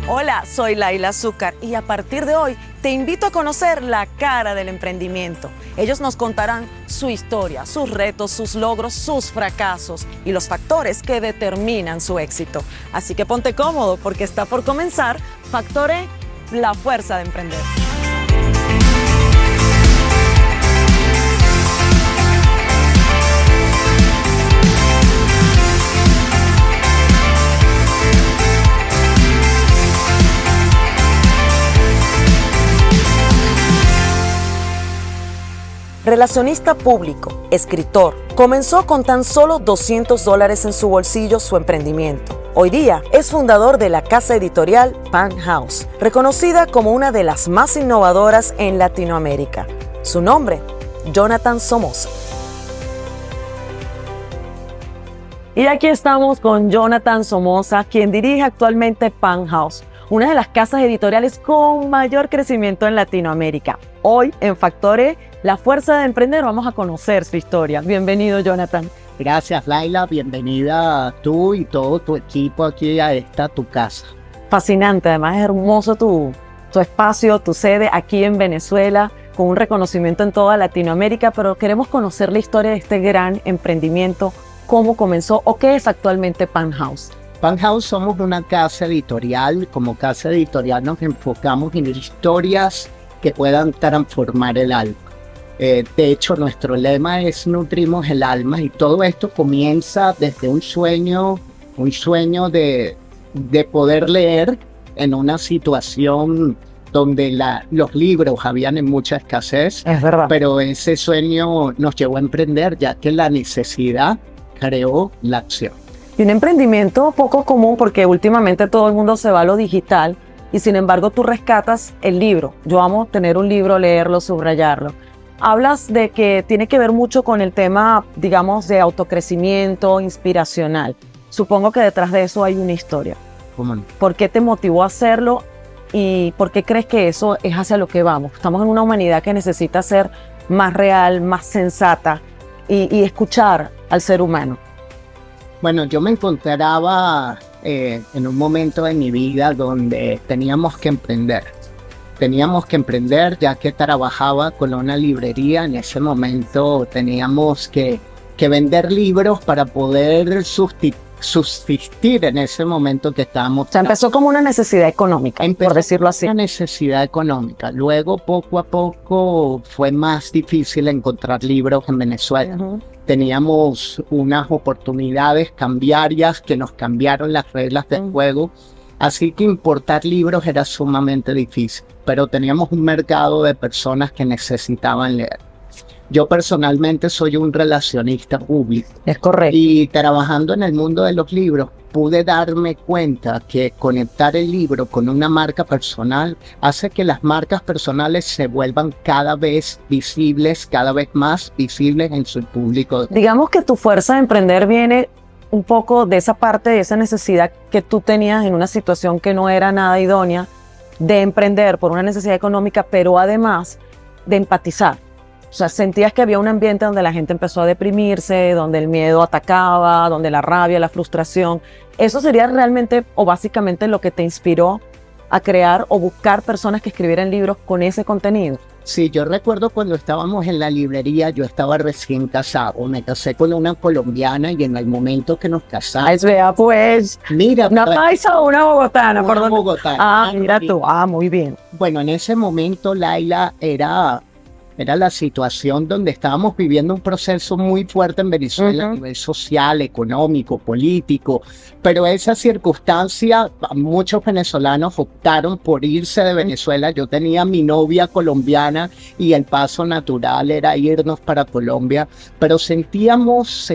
Hola, soy Laila Azúcar y a partir de hoy te invito a conocer la cara del emprendimiento. Ellos nos contarán su historia, sus retos, sus logros, sus fracasos y los factores que determinan su éxito. Así que ponte cómodo porque está por comenzar Factor-E, la fuerza de emprender. Relacionista público, escritor, comenzó con tan solo $200 en su bolsillo su emprendimiento. Hoy día es fundador de la casa editorial Pan House, reconocida como una de las más innovadoras en Latinoamérica. Su nombre, Jonathan Somoza. Y aquí estamos con Jonathan Somoza, quien dirige actualmente Pan House, una de las casas editoriales con mayor crecimiento en Latinoamérica. Hoy en Factor-E, la fuerza de emprender, vamos a conocer su historia. Bienvenido, Jonathan. Gracias, Laila. Bienvenida tú y todo tu equipo aquí a tu casa. Fascinante, además es hermoso tu espacio, tu sede aquí en Venezuela, con un reconocimiento en toda Latinoamérica, pero queremos conocer la historia de este gran emprendimiento, cómo comenzó o qué es actualmente Pan House. Pan House somos una casa editorial. Como casa editorial nos enfocamos en historias que puedan transformar el alma. De hecho, nuestro lema es nutrimos el alma, y todo esto comienza desde un sueño de poder leer en una situación donde los libros habían en mucha escasez. Es verdad. Pero ese sueño nos llevó a emprender, ya que la necesidad creó la acción. Y un emprendimiento poco común porque últimamente todo el mundo se va a lo digital y sin embargo tú rescatas el libro. Yo amo tener un libro, leerlo, subrayarlo. Hablas de que tiene que ver mucho con el tema, digamos, de autocrecimiento inspiracional. Supongo que detrás de eso hay una historia. ¿Cómo no? ¿Por qué te motivó a hacerlo y por qué crees que eso es hacia lo que vamos? Estamos en una humanidad que necesita ser más real, más sensata y escuchar al ser humano. Bueno, yo me encontraba en un momento de mi vida donde teníamos que emprender. Teníamos que emprender ya que trabajaba con una librería. En ese momento teníamos que vender libros para poder subsistir en ese momento que estábamos. O sea, empezó como una necesidad económica, por decirlo así. Una necesidad económica. Luego, poco a poco, fue más difícil encontrar libros en Venezuela. Uh-huh. Teníamos unas oportunidades cambiarias que nos cambiaron las reglas del juego. Así que importar libros era sumamente difícil, pero teníamos un mercado de personas que necesitaban leer. Yo personalmente soy un relacionista público. Es correcto. Y trabajando en el mundo de los libros, pude darme cuenta que conectar el libro con una marca personal hace que las marcas personales se vuelvan cada vez visibles, cada vez más visibles en su público. Digamos que tu fuerza de emprender viene un poco de esa parte, de esa necesidad que tú tenías en una situación que no era nada idónea de emprender por una necesidad económica, pero además de empatizar. O sea, sentías que había un ambiente donde la gente empezó a deprimirse, donde el miedo atacaba, donde la rabia, la frustración. ¿Eso sería realmente o básicamente lo que te inspiró a crear o buscar personas que escribieran libros con ese contenido? Sí, yo recuerdo cuando estábamos en la librería, yo estaba recién casado, me casé con una colombiana y en el momento que nos casamos... Ay, vea pues, mira, ¿una paisa o una bogotana? Una bogotana. Ah, mira tú, muy bien. Bueno, en ese momento, Laila, era la situación donde estábamos viviendo un proceso muy fuerte en Venezuela, a nivel social, económico, político, pero esa circunstancia, muchos venezolanos optaron por irse de Venezuela. Yo tenía mi novia colombiana y el paso natural era irnos para Colombia, pero sentíamos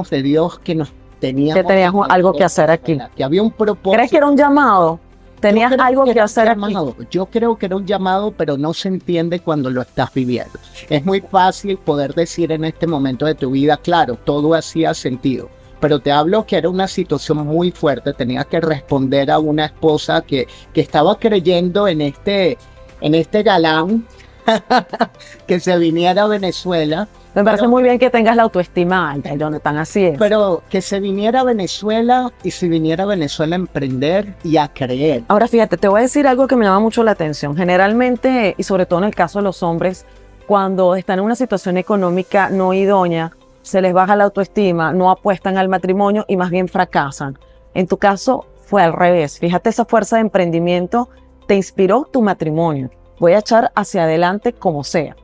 de Dios que teníamos algo que hacer aquí. Que había un propósito. ¿Crees que era un llamado? ¿Tenías algo que hacer aquí? Yo creo que era un llamado, pero no se entiende cuando lo estás viviendo. Es muy fácil poder decir en este momento de tu vida, claro, todo hacía sentido. Pero te hablo que era una situación muy fuerte. Tenía que responder a una esposa que estaba creyendo en este galán que se viniera a Venezuela. Me parece muy bien que tengas la autoestima alta, Jonathan, así es. Pero que se viniera a Venezuela y si viniera a Venezuela a emprender y a creer. Ahora fíjate, te voy a decir algo que me llama mucho la atención. Generalmente, y sobre todo en el caso de los hombres, cuando están en una situación económica no idónea, se les baja la autoestima, no apuestan al matrimonio y más bien fracasan. En tu caso fue al revés. Fíjate, esa fuerza de emprendimiento te inspiró tu matrimonio. Voy a echar hacia adelante como sea.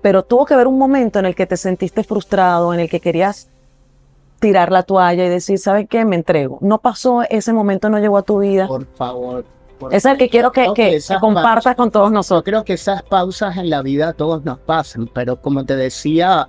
Pero tuvo que haber un momento en el que te sentiste frustrado, en el que querías tirar la toalla y decir, ¿sabes qué? Me entrego. No pasó, ese momento no llegó a tu vida. Por favor. Es el que quiero que compartas con todos Yo nosotros. creo que esas pausas en la vida a todos nos pasan, pero como te decía,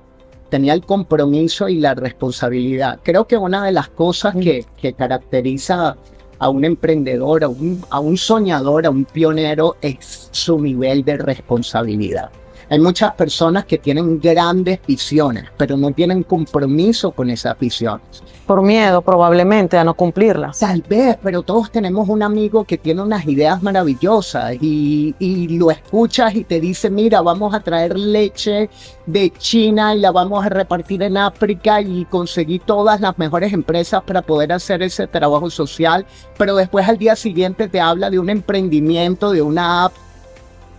tenía el compromiso y la responsabilidad. Creo que una de las cosas que caracteriza a un emprendedor, a un soñador, a un pionero, es su nivel de responsabilidad. Hay muchas personas que tienen grandes visiones, pero no tienen compromiso con esas visiones. Por miedo, probablemente, a no cumplirlas. Tal vez, pero todos tenemos un amigo que tiene unas ideas maravillosas y lo escuchas y te dice, mira, vamos a traer leche de China y la vamos a repartir en África y conseguir todas las mejores empresas para poder hacer ese trabajo social, pero después al día siguiente te habla de un emprendimiento, de una app.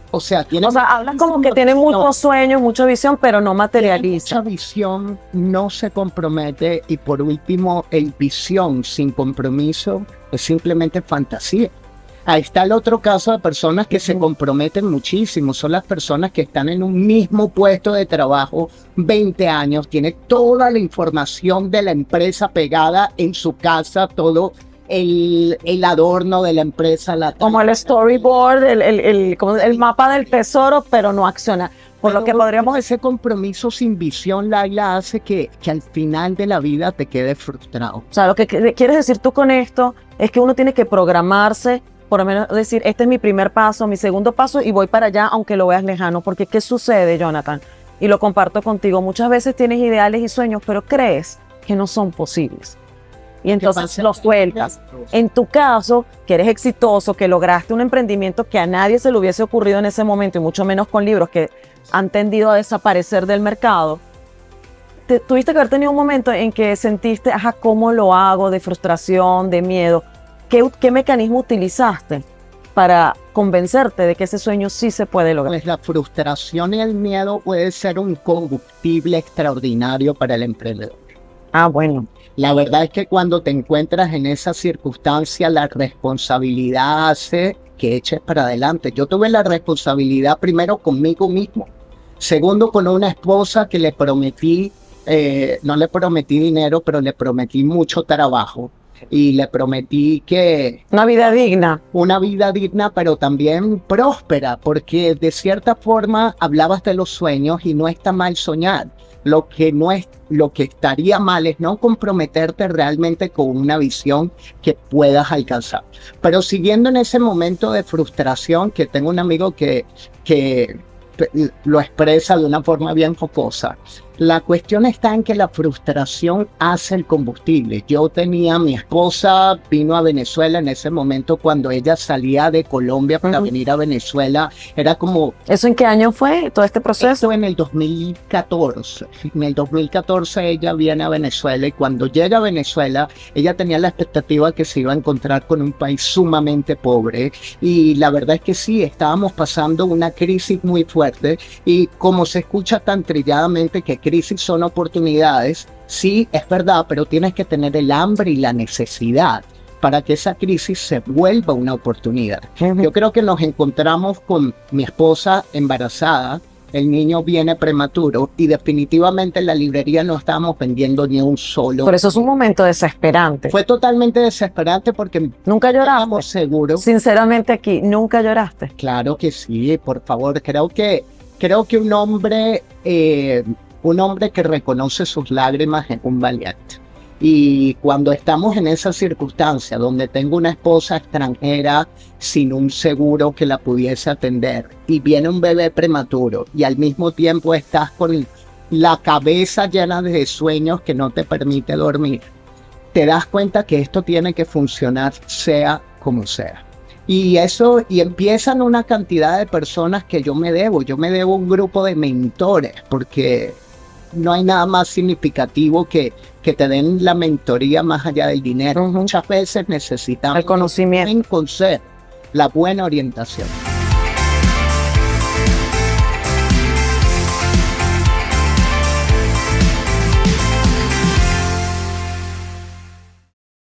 O sea, hablan como que tienen muchos sueños, mucha visión, pero no materializa. Mucha visión, no se compromete y por último, el visión sin compromiso es simplemente fantasía. Ahí está el otro caso de personas que se comprometen muchísimo. Son las personas que están en un mismo puesto de trabajo 20 años, tiene toda la información de la empresa pegada en su casa, todo el adorno de la empresa. Como el storyboard, el mapa del tesoro, pero no acciona. Por lo que podríamos... Ese compromiso sin visión, Laila, hace que al final de la vida te quedes frustrado. O sea, lo que quieres decir tú con esto es que uno tiene que programarse, por lo menos decir, este es mi primer paso, mi segundo paso, y voy para allá aunque lo veas lejano. Porque ¿qué sucede, Jonathan? Y lo comparto contigo. Muchas veces tienes ideales y sueños, pero crees que no son posibles. Y entonces los sueltas. En tu caso, que eres exitoso, que lograste un emprendimiento que a nadie se le hubiese ocurrido en ese momento, y mucho menos con libros que han tendido a desaparecer del mercado, tuviste que haber tenido un momento en que sentiste, ¿cómo lo hago? De frustración, de miedo. ¿Qué mecanismo utilizaste para convencerte de que ese sueño sí se puede lograr? Pues la frustración y el miedo puede ser un combustible extraordinario para el emprendedor. Bueno. La verdad es que cuando te encuentras en esa circunstancia, la responsabilidad hace que eches para adelante. Yo tuve la responsabilidad primero conmigo mismo. Segundo, con una esposa que le prometí, no le prometí dinero, pero le prometí mucho trabajo. Y le prometí que... Una vida digna. Una vida digna, pero también próspera, porque de cierta forma hablabas de los sueños y no está mal soñar. Lo que estaría mal es no comprometerte realmente con una visión que puedas alcanzar. Pero siguiendo en ese momento de frustración, que tengo un amigo que lo expresa de una forma bien jocosa. La cuestión está en que la frustración hace el combustible. Yo tenía, mi esposa vino a Venezuela en ese momento cuando ella salía de Colombia para venir a Venezuela. Era como... ¿Eso en qué año fue todo este proceso? Eso en el 2014. En el 2014 ella viene a Venezuela y cuando llega a Venezuela, ella tenía la expectativa que se iba a encontrar con un país sumamente pobre. Y la verdad es que sí, estábamos pasando una crisis muy fuerte y como se escucha tan trilladamente que crisis son oportunidades, sí, es verdad, pero tienes que tener el hambre y la necesidad para que esa crisis se vuelva una oportunidad. Yo creo que nos encontramos con mi esposa embarazada, el niño viene prematuro y definitivamente en la librería no estábamos vendiendo ni un solo. Por eso es un momento desesperante. Fue totalmente desesperante porque nunca lloraste. Estamos seguros. Sinceramente aquí, ¿nunca lloraste? Claro que sí, por favor. Creo que un hombre que reconoce sus lágrimas es un valiente. Y cuando estamos en esa circunstancia donde tengo una esposa extranjera sin un seguro que la pudiese atender y viene un bebé prematuro y al mismo tiempo estás con la cabeza llena de sueños que no te permite dormir, te das cuenta que esto tiene que funcionar sea como sea. Y empiezan una cantidad de personas que yo me debo un grupo de mentores, porque no hay nada más significativo que te den la mentoría más allá del dinero. Muchas veces necesitamos el conocimiento, un buen consejo, la buena orientación.